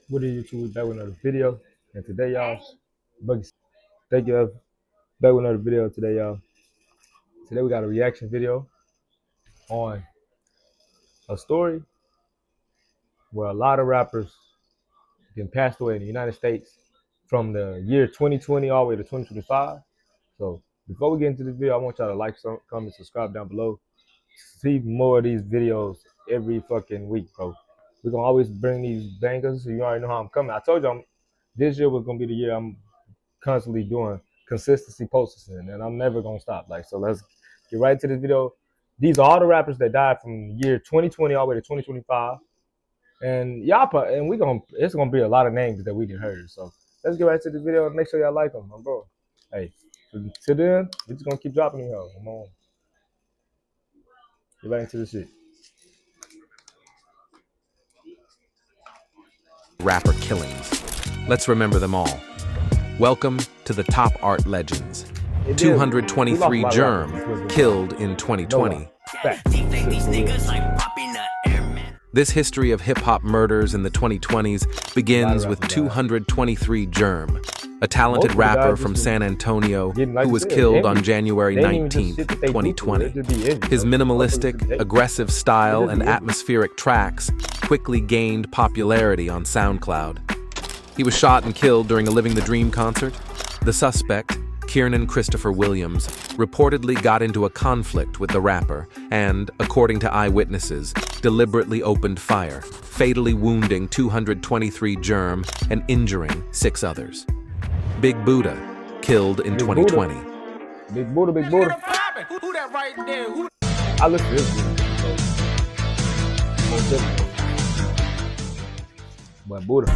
What are you two? We back with another video, and today, y'all, thank you. Back with another video today, y'all. Today we got a reaction video on a story where a lot of rappers getting passed away in the United States from the year 2020 all the way to 2025. So before we get into this video, I want y'all to like, comment, subscribe down below. See more of these videos every fucking week, bro. We're gonna always bring these bangers. So you already know how I'm coming. I told you this year was gonna be the year I'm constantly doing consistency posting, and I'm never gonna stop. Like, so let's get right to this video. These are all the rappers that died from year 2020 all the way to 2025, and it's gonna be a lot of names that we didn't heard. So let's get right to the video and make sure y'all like them, my bro. Hey, till then, we're just gonna keep dropping them. Come on, get right into the shit. Rapper killings. Let's remember them all. Welcome to the top art legends. 223 Germ, killed in 2020. This history of hip-hop murders in the 2020s begins with 223 Germ, a talented rapper from San Antonio who was killed on January 19, 2020. His minimalistic, aggressive style and atmospheric tracks quickly gained popularity on SoundCloud. He was shot and killed during a Living the Dream concert. The suspect, Kiernan Christopher Williams, reportedly got into a conflict with the rapper and, according to eyewitnesses, deliberately opened fire, fatally wounding 223 Germ and injuring 6 others. Big Buddha, killed in 2020. Big Buddha. Who that right there? I listen to this video. But Buddha.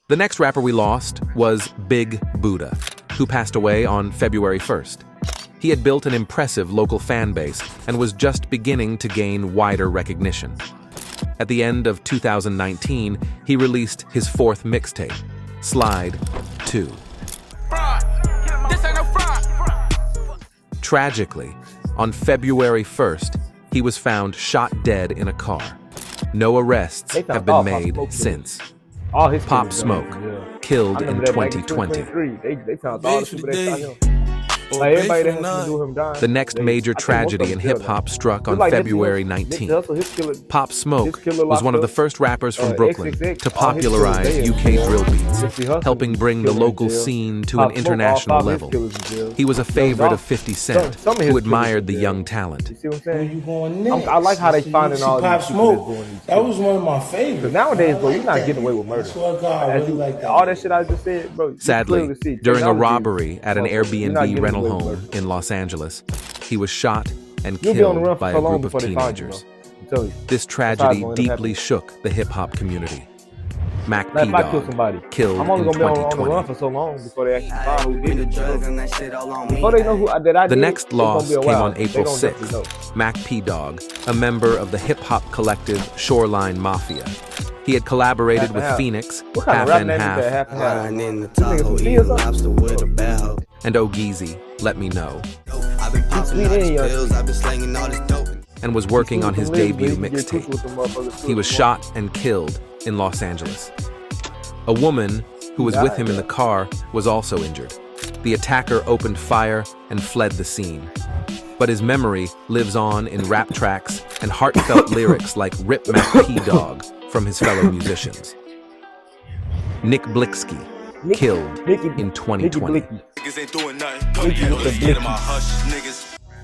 The next rapper we lost was Big Buddha, who passed away on February 1st. He had built an impressive local fan base and was just beginning to gain wider recognition. At the end of 2019, he released his 4th mixtape, Slide 2. Tragically, on February 1st, he was found shot dead in a car. No arrests have been made since. Pop Smoke, killed in 2020. They found all the people that shot him. Like, everybody that has to do him dying. The next major tragedy in hip-hop struck on February 19th. Pop Smoke was one of the first rappers from Brooklyn to popularize UK drill beats, helping bring the local scene to an international level. He was a favorite of 50 Cent, who admired the young talent. You see what I'm saying? I like how they finding all these people that's doing these. That was one of my favorites. Because nowadays, bro, you're not getting away with murder. All that shit I just said, bro. Sadly, during a robbery at an Airbnb rental home in Los Angeles, he was shot and killed by a group of teenagers. This tragedy deeply shook the hip-hop community. Mac P. Dog, killed I'm only in gonna be on the run 2020. for so long before they actually find who did it. Before they know that I did, The next loss came on April They gonna 6th. Mac P. Dog, a member of the hip-hop collective Shoreline Mafia. He had collaborated with Phoenix, Half and Half, and Ogeezy, Let Me Know, and was working on his debut mixtape. He was shot and killed in Los Angeles. A woman who was with him in the car was also injured. The attacker opened fire and fled the scene. But his memory lives on in rap tracks and heartfelt lyrics like Rip Mac P. Dog from his fellow musicians. Nick Blixky, killed in 2020.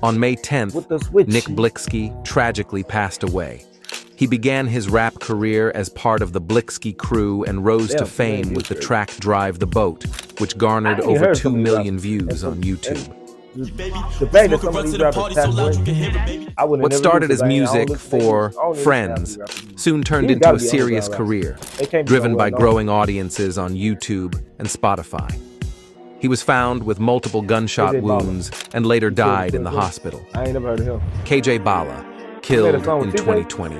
On May 10th, Nick Blixky tragically passed away. He began his rap career as part of the Blixky crew and rose to fame with the track Drive the Boat, which garnered over 2 million views on YouTube. What started as music for friends soon turned into a serious career, driven by growing audiences on YouTube and Spotify. He was found with multiple gunshot wounds and later died in the hospital. I ain't never heard of him. KJ Bala, killed in 2020.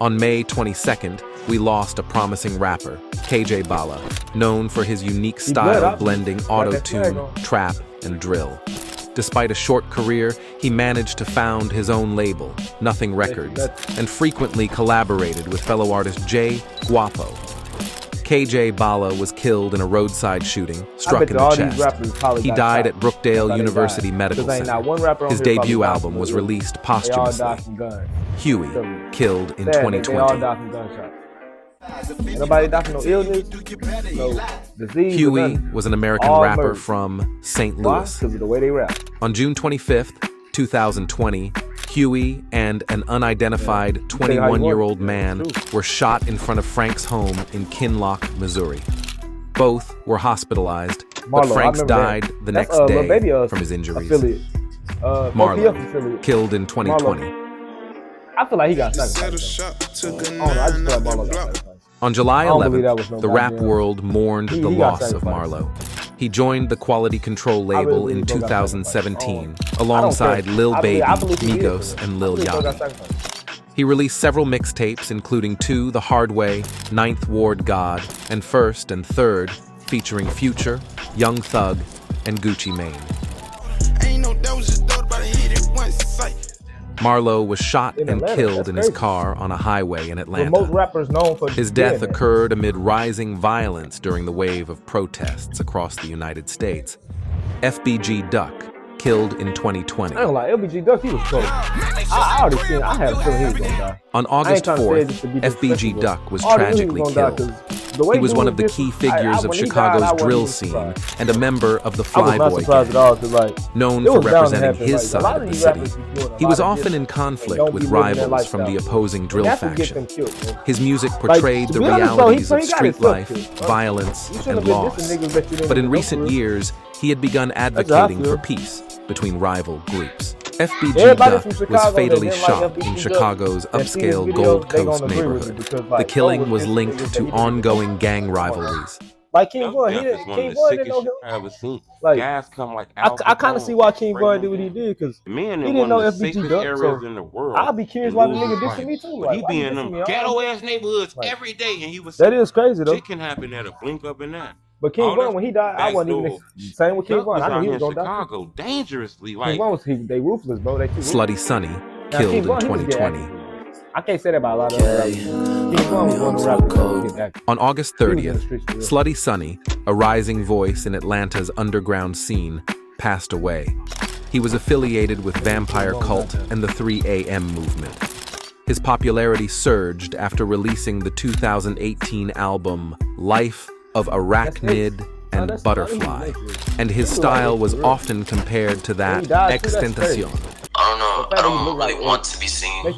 On May 22nd, we lost a promising rapper, KJ Bala, known for his unique style of blending auto-tune, trap, and drill. Despite a short career, he managed to found his own label, Nothing Records, and frequently collaborated with fellow artist Jay Guapo. KJ Bala was killed in a roadside shooting, struck in the chest. He died at Brookdale University Medical Center. His debut album was released posthumously. Huey, killed in 2020. Nobody died from no illness, no disease. Huey was an American rapper from St. Louis. Because of the way they rap. On June 25th, 2020, Huey and an unidentified 21-year-old man were shot in front of Frank's home in Kinloch, Missouri. Both were hospitalized, but Franks died the next day from his injuries. Marlo, killed in 2020. I feel like he got sacrificed. I just feel like Marlo got sacrificed. On July 11th, the rap world mourned the loss of Marlo. He joined the Quality Control label in 2017, alongside Lil Baby, Migos, and Lil Yachty. He released several mixtapes, including 2 The Hard Way, Ninth Ward God, and First and Third, featuring Future, Young Thug, and Gucci Mane. Marlo was shot and killed in his car on a highway in Atlanta. Most rappers known for his death occurred amid rising violence during the wave of protests across the United States. FBG Duck, killed in 2020. I ain't gonna lie, LBG Duck, he was close. I already seen, I had a feeling he was gonna die. On August 4th, FBG Duck was tragically killed. He was one of the key figures of Chicago's drill scene and a member of the Flyboy gang, known for representing his side of the city. He was often in conflict with rivals from the opposing drill faction. His music portrayed the realities of street life, violence, and loss. But in recent years, he had begun advocating for peace between rival groups. FBG Duck was fatally shot in Chicago's upscale Gold Coast neighborhood. The killing was linked to ongoing gang rivalries. Like King Von, King Von didn't know him. I ever seen. Like, Guys come like I kind of see why King Von did what he did, because he didn't know FBG Duck. So in the world. I'll be curious why the nigga dissing me too. But he be in them ghetto ass neighborhoods every day, and he was. That is crazy though. Shit can happen at a blink up in that. But King Von, when he died, I wasn't even same with King Von. I knew he was gonna die. Chicago, dangerously. Like King Von was they ruthless, bro. They Slutty Sonny, killed in 2020. I can't say that about a lot of other rappers. King Von was one of the rappers. On August 30th, Slutty Sonny, a rising voice in Atlanta's underground scene, passed away. He was affiliated with Vampire Cult and the 3 AM movement. His popularity surged after releasing the 2018 album Life of Arachnid and Butterfly, and his style was often compared to that Extentacion. I don't know. I don't really want to be seen as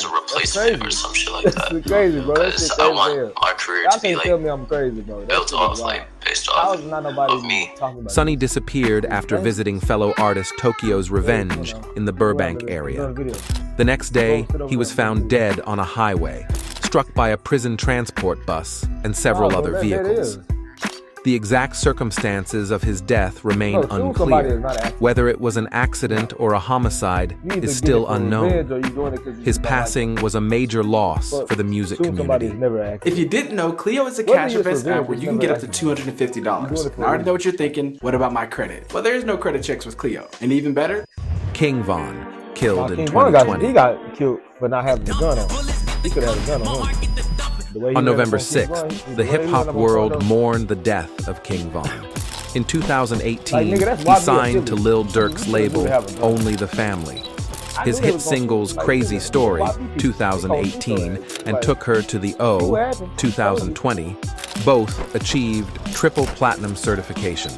a replacement or some shit like that. Because I want our career to be like built off, like based off of me. Sonny disappeared after visiting fellow artist Tokyo's Revenge in the Burbank area. The next day, he was found dead on a highway, struck by a prison transport bus and several other vehicles. The exact circumstances of his death remain unclear. Whether it was an accident or a homicide is still unknown. His passing was a major loss for the music community. If you didn't know, Clio is a cash advance app where you can get up to $250. I already know what you're thinking. What about my credit? Well, there's no credit checks with Clio. And even better, King Von, killed in 2020. He got killed for not having a gun on him. He could have had a gun on him. On November 6th, the hip-hop world mourned the death of King Von. In 2018, he signed to Lil Durk's label, Only the Family. His hit singles Crazy Story, 2018, and Took Her to the O, 2020, both achieved triple platinum certification.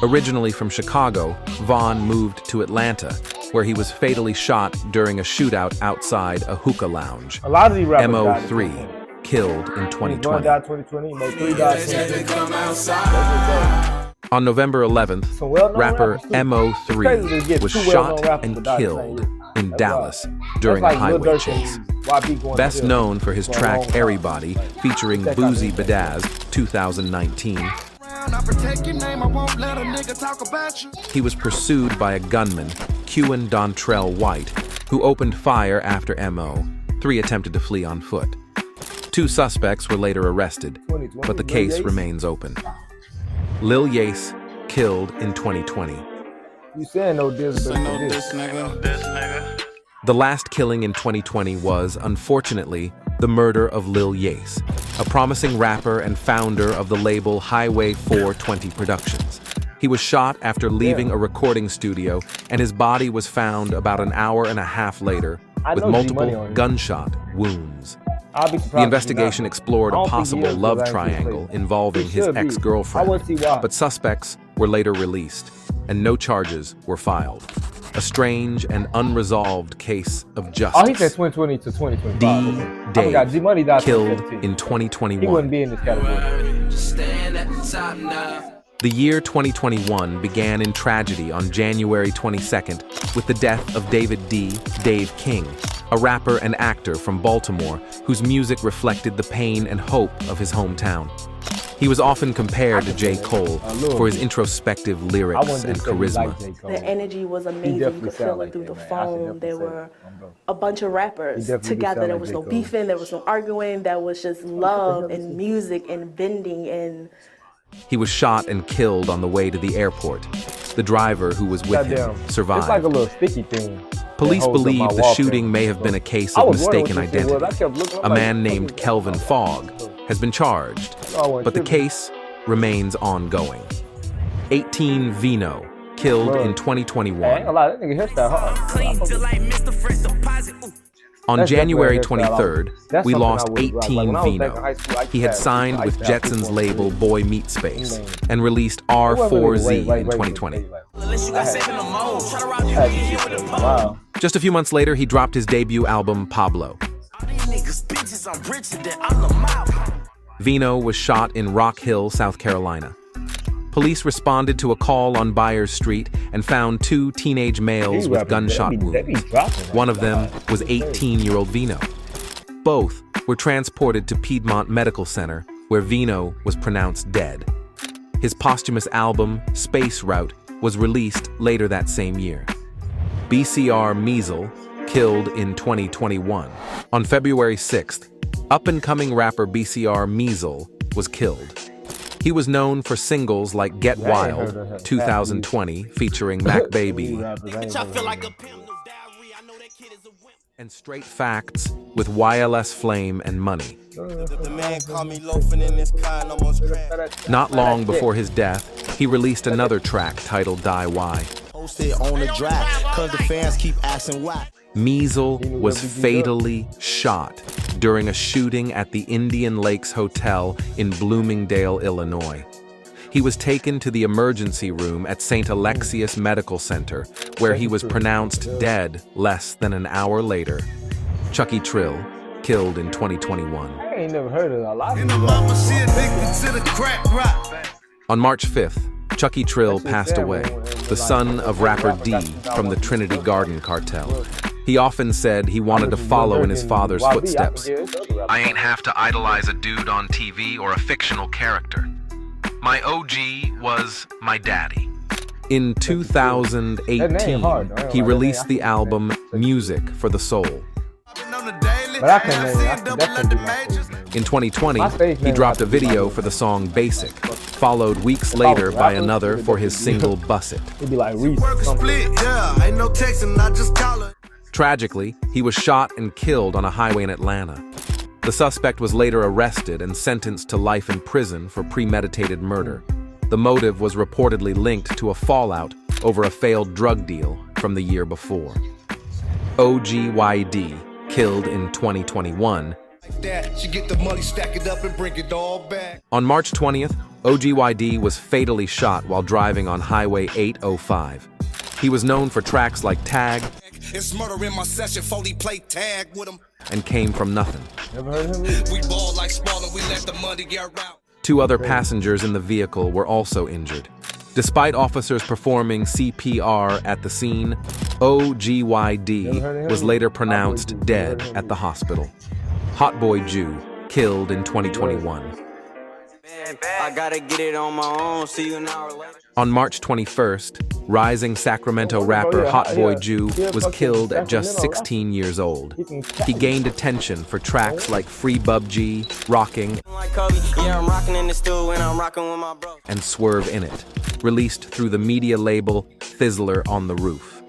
Originally from Chicago, Von moved to Atlanta, where he was fatally shot during a shootout outside a hookah lounge. MO3, killed in 2020. On November 11th, rapper MO3 was shot and killed in Dallas during a highway chase. Best known for his track Everybody, featuring Boozy Badazz, 2019. He was pursued by a gunman, Kewan Dontrell White, who opened fire after MO. 3 attempted to flee on foot. 2 suspects were later arrested, but the case remains open. Lil Yace killed in 2020. You saying no this, but The last killing in 2020 was, unfortunately, the murder of Lil Yace, a promising rapper and founder of the label Highway 420 Productions. He was shot after leaving a recording studio, and his body was found about an hour and a half later with multiple gunshot wounds. The investigation explored a possible love triangle involving his ex-girlfriend, but suspects were later released, and no charges were filed. A strange and unresolved case of justice. Oh, he said 2020 to 2025. D-Day killed in 2021. He wouldn't be in this category. The year 2021 began in tragedy on January 22nd with the death of Dave King, a rapper and actor from Baltimore whose music reflected the pain and hope of his hometown. He was often compared to J. Cole for his introspective lyrics and charisma. The energy was amazing. You could feel it through the phone. There were a bunch of rappers together. There was no beefing, there was no arguing. There was just love and music and bending and... He was shot and killed on the way to the airport. The driver who was with him survived. It's like a little sticky thing. Police believe the shooting may have been a case of mistaken identity. A man named Kelvin Fogg has been charged, but the case remains ongoing. 18 Vino, killed in 2021. On January 23rd, we lost 18 Vino. He had signed with Jetson's label Boy Meet Space and released R4Z in 2020. Just a few months later, he dropped his debut album, Pablo. Vino was shot in Rock Hill, South Carolina. Police responded to a call on Byers Street and found 2 teenage males with gunshot wounds. One of them was 18-year-old Vino. Both were transported to Piedmont Medical Center, where Vino was pronounced dead. His posthumous album, Space Route, was released later that same year. BCR Measle, killed in 2021. On February 6th, up-and-coming rapper BCR Measle was killed. He was known for singles like Get Wild, 2020, featuring Mac Baby, and Straight Facts with YLS Flame and Money. Not long before his death, he released another track titled Die Why. Measle was fatally shot during a shooting at the Indian Lakes Hotel in Bloomingdale, Illinois. He was taken to the emergency room at St. Alexius Medical Center, where he was pronounced dead less than an hour later. Chucky Trill, killed in 2021. I ain't never heard of a lot of On March 5th, Chucky Trill passed away, the son of rapper D from the Trinity Garden Cartel. He often said he wanted to follow in his father's footsteps. I ain't have to idolize a dude on TV or a fictional character. My OG was my daddy. In 2018, he released the album Music for the Soul. In 2020, he dropped a video for the song Basic, followed weeks later by another for his single Buss It. It'd be like Reese. Tragically, he was shot and killed on a highway in Atlanta. The suspect was later arrested and sentenced to life in prison for premeditated murder. The motive was reportedly linked to a fallout over a failed drug deal from the year before. OGYD, killed in 2021. On March 20th, OGYD was fatally shot while driving on Highway 805. He was known for tracks like Tag It's murder in my session, 40 play tag with him. And Came From Nothing. Never heard of him? We ball like Spalding, we let the money get out. 2 other passengers in the vehicle were also injured. Despite officers performing CPR at the scene, OGYD was later pronounced dead at the hospital. Hot Boy Jew, killed in 2021. I gotta get it on my own, see you an hour later. On March 21st, rising Sacramento rapper Hot Boy Jew was killed at just 16 years old. He gained attention for tracks like Free Bub-G, Rocking, and Swerve In It, released through the media label Fizzler on the Roof.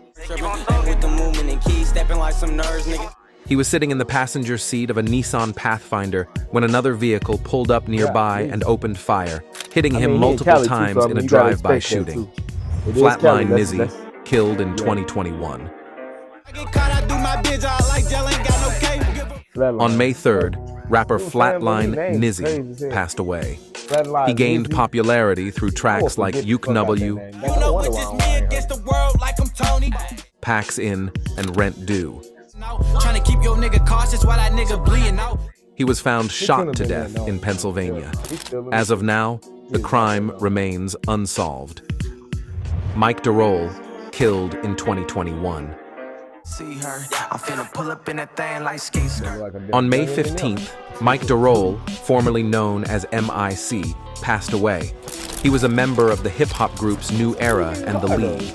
He was sitting in the passenger seat of a Nissan Pathfinder when another vehicle pulled up nearby and opened fire, hitting him multiple times in a drive-by shooting. Flatline Nizzy, killed in 2021. On May 3rd, rapper Flatline Nizzy passed away. He gained popularity through tracks like Uke W, Packs In, and Rent Due. Trying to keep your nigga cautious while that nigga bleeding out. He was found shot to death in Pennsylvania. As of now, the crime remains unsolved. Mike DeRoll, killed in 2021. See her, I'm finna pull up in a thing like skates. On May 15th, Mike DeRoll, formerly known as MIC, passed away. He was a member of the hip-hop groups New Era and The League.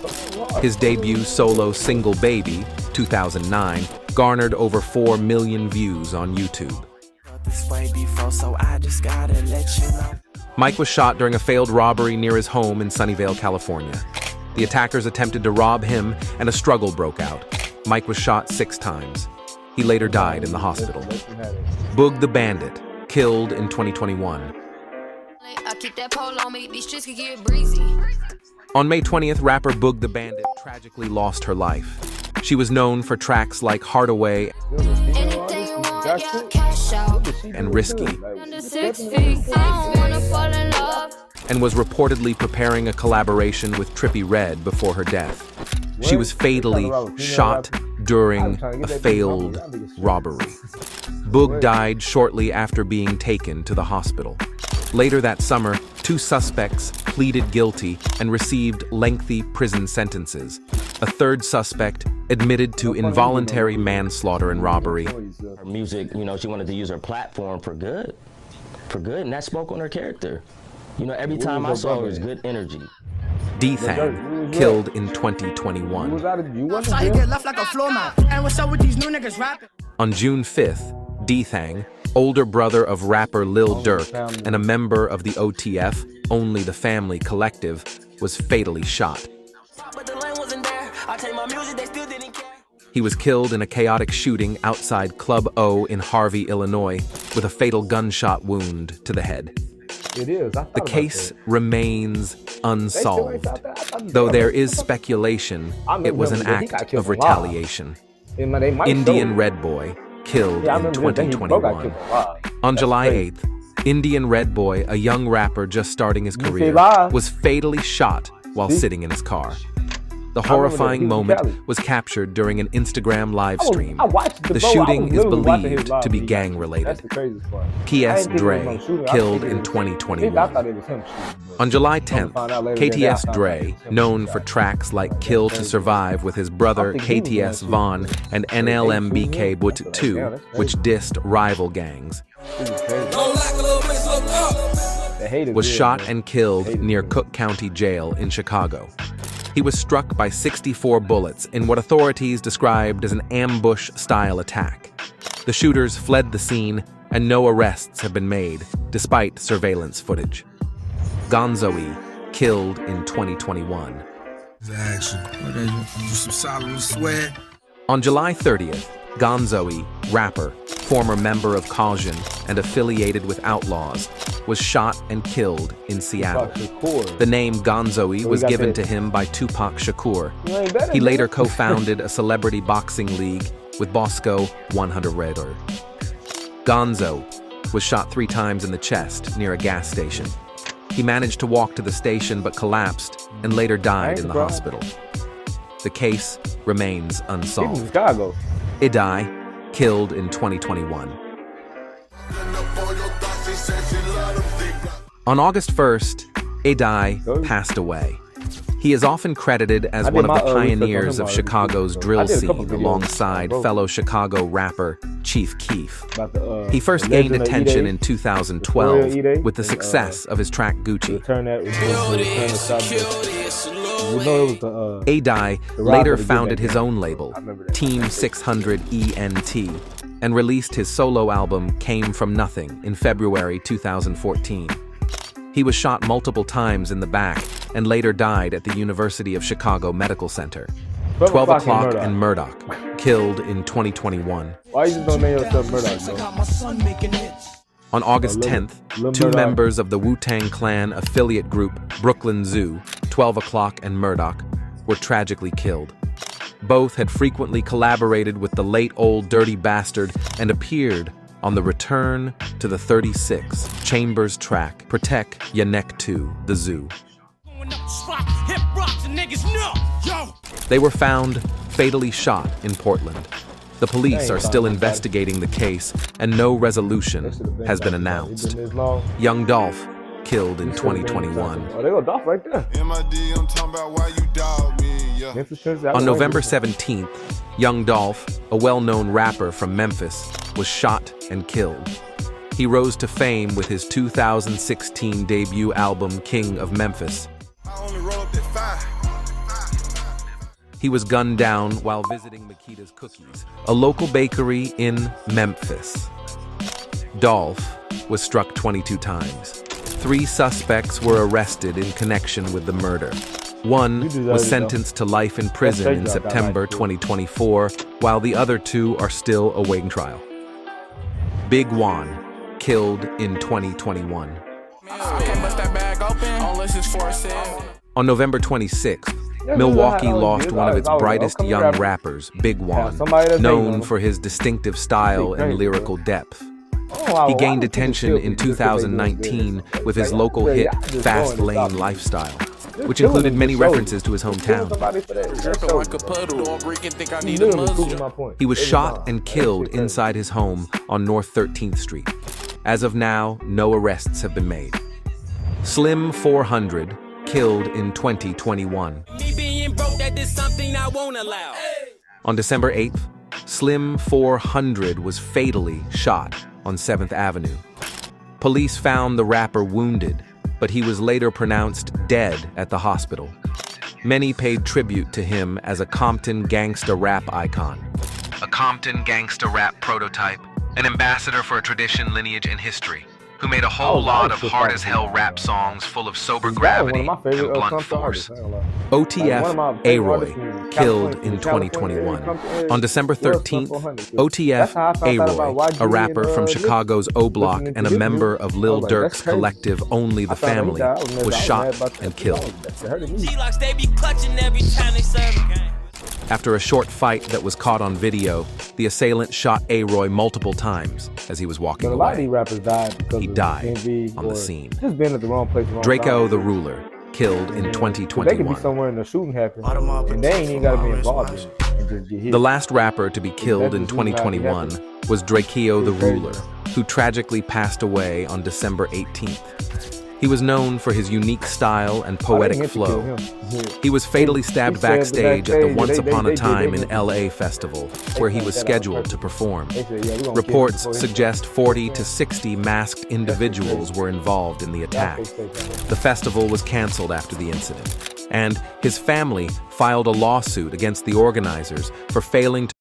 His debut solo single Baby, 2009, garnered over 4 million views on YouTube. Mike was shot during a failed robbery near his home in Sunnyvale, California. The attackers attempted to rob him and a struggle broke out. Mike was shot 6 times. He later died in the hospital. Boog the Bandit, killed in 2021. I keep that pole on me, these streets can get breezy. On May 20th, rapper Boog the Bandit tragically lost her life. She was known for tracks like Hardaway and Risky, and was reportedly preparing a collaboration with Trippie Redd before her death. She was fatally shot during a failed robbery. Boog died shortly after being taken to the hospital. Later that summer, 2 suspects pleaded guilty and received lengthy prison sentences. A 3rd suspect admitted to involuntary manslaughter and robbery. Her music, she wanted to use her platform for good, and that spoke on her character. Every time I saw her, it was good energy. D-Thang, killed in 2021. On June 5th, D-Thang, older brother of rapper Lil Durk and a member of the OTF, Only the Family Collective, was fatally shot. He was killed in a chaotic shooting outside Club O in Harvey, Illinois, with a fatal gunshot wound to the head. The case remains unsolved, though there is speculation it was an act of retaliation. Indian Red Boy, killed in 2021. On July 8th, Indian Red Boy, a young rapper just starting his career, was fatally shot while sitting in his car. The horrifying moment was captured during an Instagram live stream. The shooting is believed to be gang-related. P.S. Dre, killed in 2021. On July 10th, KTS Dre, known for tracks like Kill to Survive with his brother KTS Vaughn and NLMBK But 2, which dissed rival gangs, was shot and killed near Cook County Jail in Chicago. He was struck by 64 bullets in what authorities described as an ambush-style attack. The shooters fled the scene, and no arrests have been made, despite surveillance footage. Gonzo-E, killed in 2021. On July 30th, Gonzo-E, rapper, former member of Caution and affiliated with Outlaws, was shot and killed in Seattle. The name Gonzo-E was given to him by Tupac Shakur. He later co-founded a celebrity boxing league with Bosco 100 Redder. Gonzo was shot 3 times in the chest near a gas station. He managed to walk to the station but collapsed and later died in the hospital. The case remains unsolved. Idai, killed in 2021. On August 1st, Idai passed away. He is often credited as one of the pioneers of Chicago's drill scene alongside fellow Chicago rapper Chief Keef. He first gained attention in 2012 with the success of his track Gucci. A-Die later founded his own label, Team 600 ENT, and released his solo album Came From Nothing in February 2014. He was shot multiple times in the back and later died at the University of Chicago Medical Center. 12 O'Clock and Murdoch, killed in 2021. Why you just don't name yourself Murdoch, bro? On August 10th, two members of the Wu-Tang Clan affiliate group Brooklyn Zoo, 12 O'Clock and Murdoch, were tragically killed. Both had frequently collaborated with the late Old Dirty Bastard and appeared on the Return to the 36 Chambers track Protect Ya Neck 2, The Zoo. They were found fatally shot in Portland. The police are still investigating the case and no resolution has been announced. Young Dolph, killed in 2021. Oh, they go Dolph right there. On November 17th, Young Dolph, a well-known rapper from Memphis, was shot and killed. He rose to fame with his 2016 debut album King of Memphis. He was gunned down while visiting Makita's Cookies, a local bakery in Memphis. Dolph was struck 22 times. 3 suspects were arrested in connection with the murder. One was sentenced to life in prison in September 2024, while the other 2 are still awaiting trial. Big Juan, killed in 2021. On November 26th, Milwaukee lost one of its brightest young rappers, Big Juan, known for his distinctive style and lyrical depth. He gained attention in 2019 with his local hit, Fast Lane Lifestyle, which included many references to his hometown. He was shot and killed inside his home on North 13th Street. As of now, no arrests have been made. Slim 400, killed in 2021. On December 8th, Slim 400 was fatally shot on 7th Avenue. Police found the rapper wounded, but he was later pronounced dead at the hospital. Many paid tribute to him as a Compton gangsta rap icon. A Compton gangsta rap prototype, an ambassador for a tradition, lineage, and history, who made a whole lot of hard-as-hell rap songs full of sober gravity and blunt force. OTF A-Roy, killed in 2021. On December 13th, OTF A-Roy, a rapper from Chicago's O-Block and a member of Lil Durk's collective Only the Family, was shot and killed. After a short fight that was caught on video, the assailant shot A-Roy multiple times as he was walking away. A lot of these rappers died because he died on the scene. Just being at the wrong place, wrong Draco time. the Ruler, killed in 2021. They could be somewhere and the shooting happened, and they ain't even got to be involved in it and just get hit. The last rapper to be killed in 2021 was Draco the Ruler, who tragically passed away on December 18th. He was known for his unique style and poetic flow. He was fatally stabbed backstage at the Once Upon a Time in LA festival, where he was scheduled to perform. Reports suggest 40 to 60 masked individuals were involved in the attack. The festival was canceled after the incident, and his family filed a lawsuit against the organizers for failing to